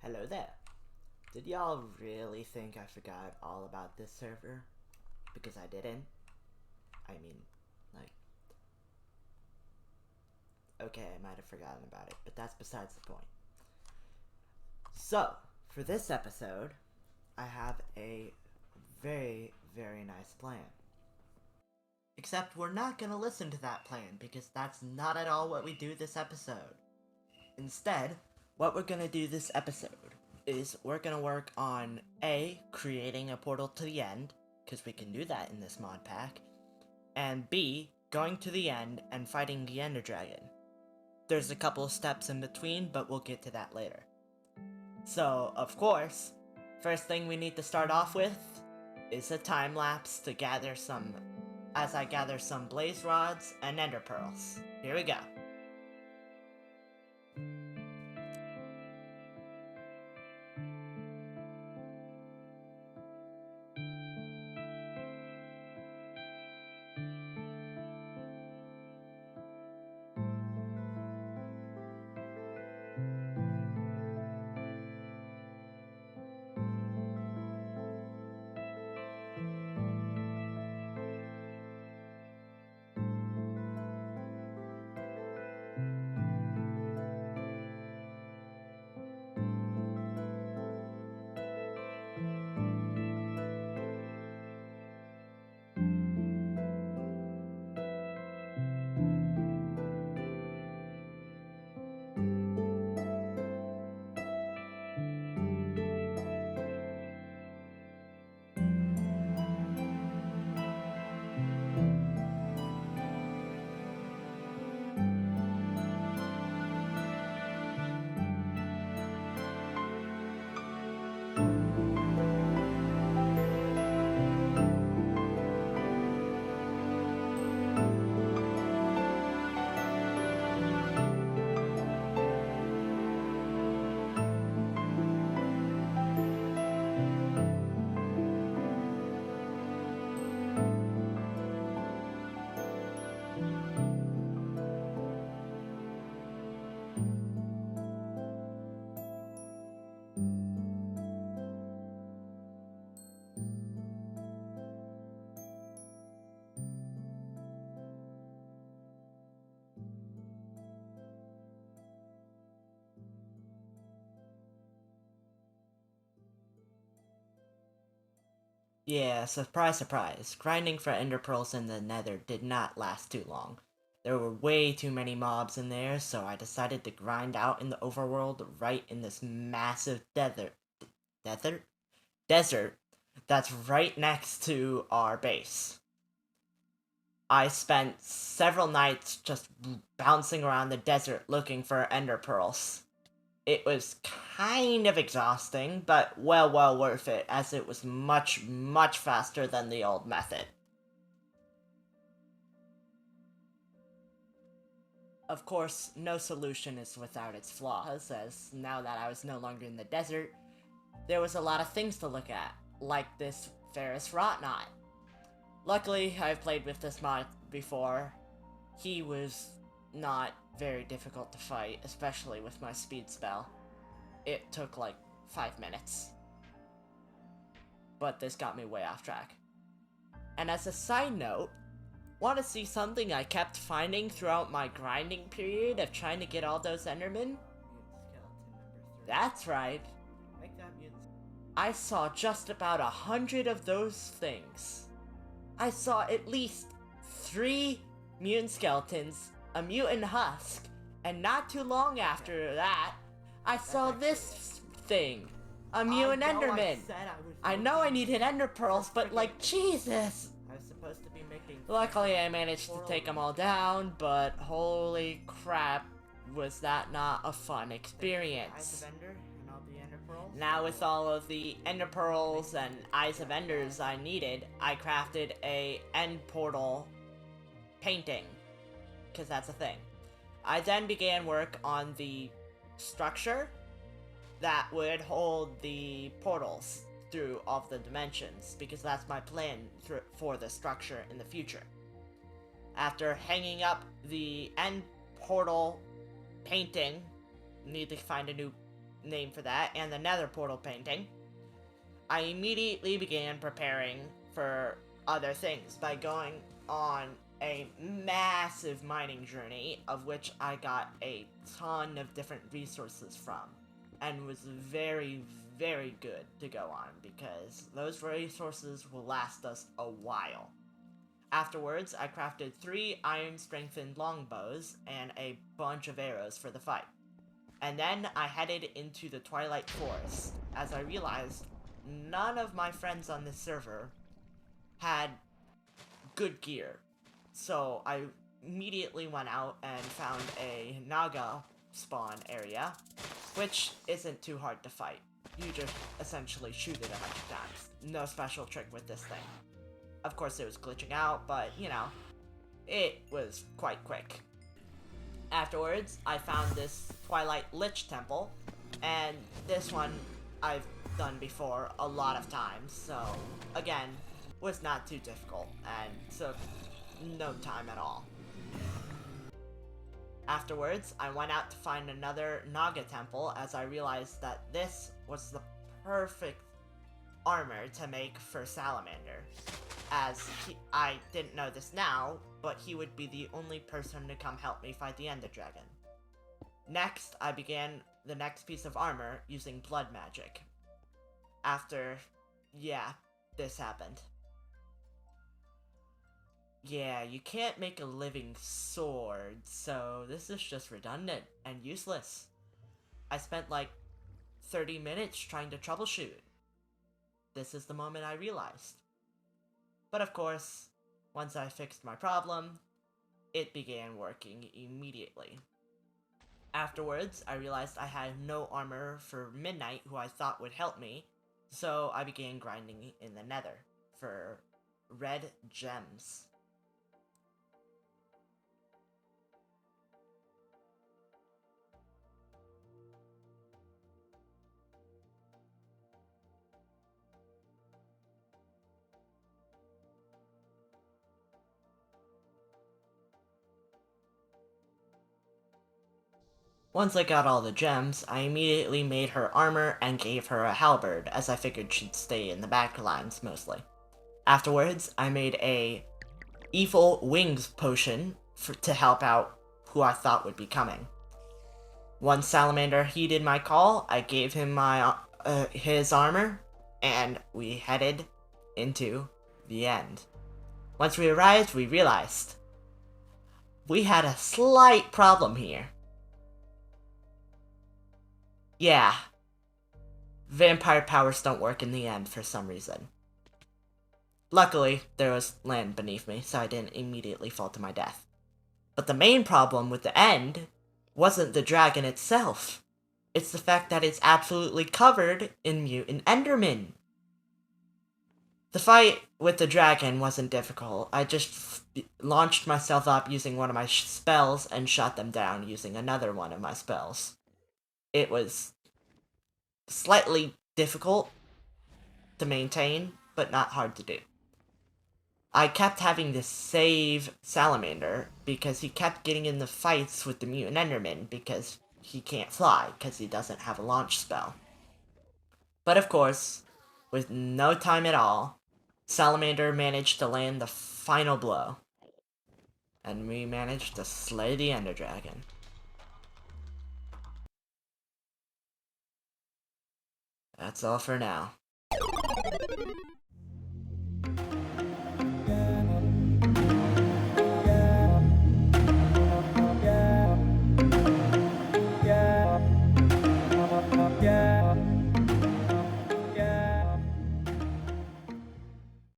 Hello there. Did y'all really think I forgot all about this server? Because I didn't. I mean, like... Okay, I might have forgotten about it, but that's besides the point. So, for this episode, I have a very, very nice plan. Except we're not gonna listen to that plan, because that's not at all what we do this episode. Instead, what we're gonna do this episode is we're gonna work on A, creating a portal to the end, because we can do that in this mod pack, and B, going to the end and fighting the Ender Dragon. There's a couple of steps in between, but we'll get to that later. So, of course, first thing we need to start off with is a time lapse to gather some, as I gather some blaze rods and ender pearls. Here we go. Yeah, surprise surprise, grinding for ender pearls in the nether did not last too long. There were way too many mobs in there, so I decided to grind out in the overworld right in this massive desert that's right next to our base. I spent several nights just bouncing around the desert looking for ender pearls. It was kind of exhausting, but well worth it, as it was much faster than the old method. Of course, no solution is without its flaws, as now that I was no longer in the desert, there was a lot of things to look at, like this Ferris Rotnot. Luckily, I've played with this mod before. He was not very difficult to fight, especially with my speed spell. It took like 5 minutes. But this got me way off track. And as a side note, want to see something I kept finding throughout my grinding period of trying to get all those Endermen? That's right. I saw just about 100 of those things. I saw at least 3 mutant skeletons, a mutant husk, and not too long after that, I saw this thing, a mutant enderman. I know I needed ender pearls, but like, Jesus! I was supposed to be making... Luckily, I managed to take them all down, but holy crap, was that not a fun experience. Now with all of the ender pearls and eyes of enders I needed, I crafted a end portal painting, because that's a thing. I then began work on the structure that would hold the portals through all of the dimensions, because that's my plan for the structure in the future. After hanging up the end portal painting, need to find a new name for that, and the nether portal painting, I immediately began preparing for other things by going on a massive mining journey, of which I got a ton of different resources from, and was very, very good to go on, because those resources will last us a while. Afterwards, I crafted 3 iron-strengthened longbows and a bunch of arrows for the fight. And then I headed into the Twilight Forest, as I realized none of my friends on this server had good gear. So I immediately went out and found a Naga spawn area, which isn't too hard to fight. You just essentially shoot it a bunch of times. No special trick with this thing. Of course it was glitching out, but you know, it was quite quick. Afterwards, I found this Twilight Lich Temple, and this one I've done before a lot of times, so again, was not too difficult, and took no time at all. Afterwards, I went out to find another Naga Temple, as I realized that this was the perfect armor to make for Salamander, as I didn't know this now, but he would be the only person to come help me fight the Ender Dragon. Next, I began the next piece of armor using blood magic. After, this happened. Yeah, you can't make a living sword, so this is just redundant and useless. I spent like 30 minutes trying to troubleshoot. This is the moment I realized. But of course, once I fixed my problem, it began working immediately. Afterwards, I realized I had no armor for Midnight, who I thought would help me, so I began grinding in the Nether for red gems. Once I got all the gems, I immediately made her armor and gave her a halberd, as I figured she'd stay in the back lines mostly. Afterwards, I made a evil wings potion to help out who I thought would be coming. Once Salamander heeded my call, I gave him his armor, and we headed into the end. Once we arrived, we realized we had a slight problem here. Yeah, vampire powers don't work in the end for some reason. Luckily, there was land beneath me, so I didn't immediately fall to my death. But the main problem with the end wasn't the dragon itself. It's the fact that it's absolutely covered in mutant Endermen. The fight with the dragon wasn't difficult. I just launched myself up using one of my spells and shot them down using another one of my spells. It was slightly difficult to maintain, but not hard to do. I kept having to save Salamander because he kept getting in the fights with the mutant Enderman because he can't fly because he doesn't have a launch spell. But of course, with no time at all, Salamander managed to land the final blow. And we managed to slay the Ender Dragon. That's all for now.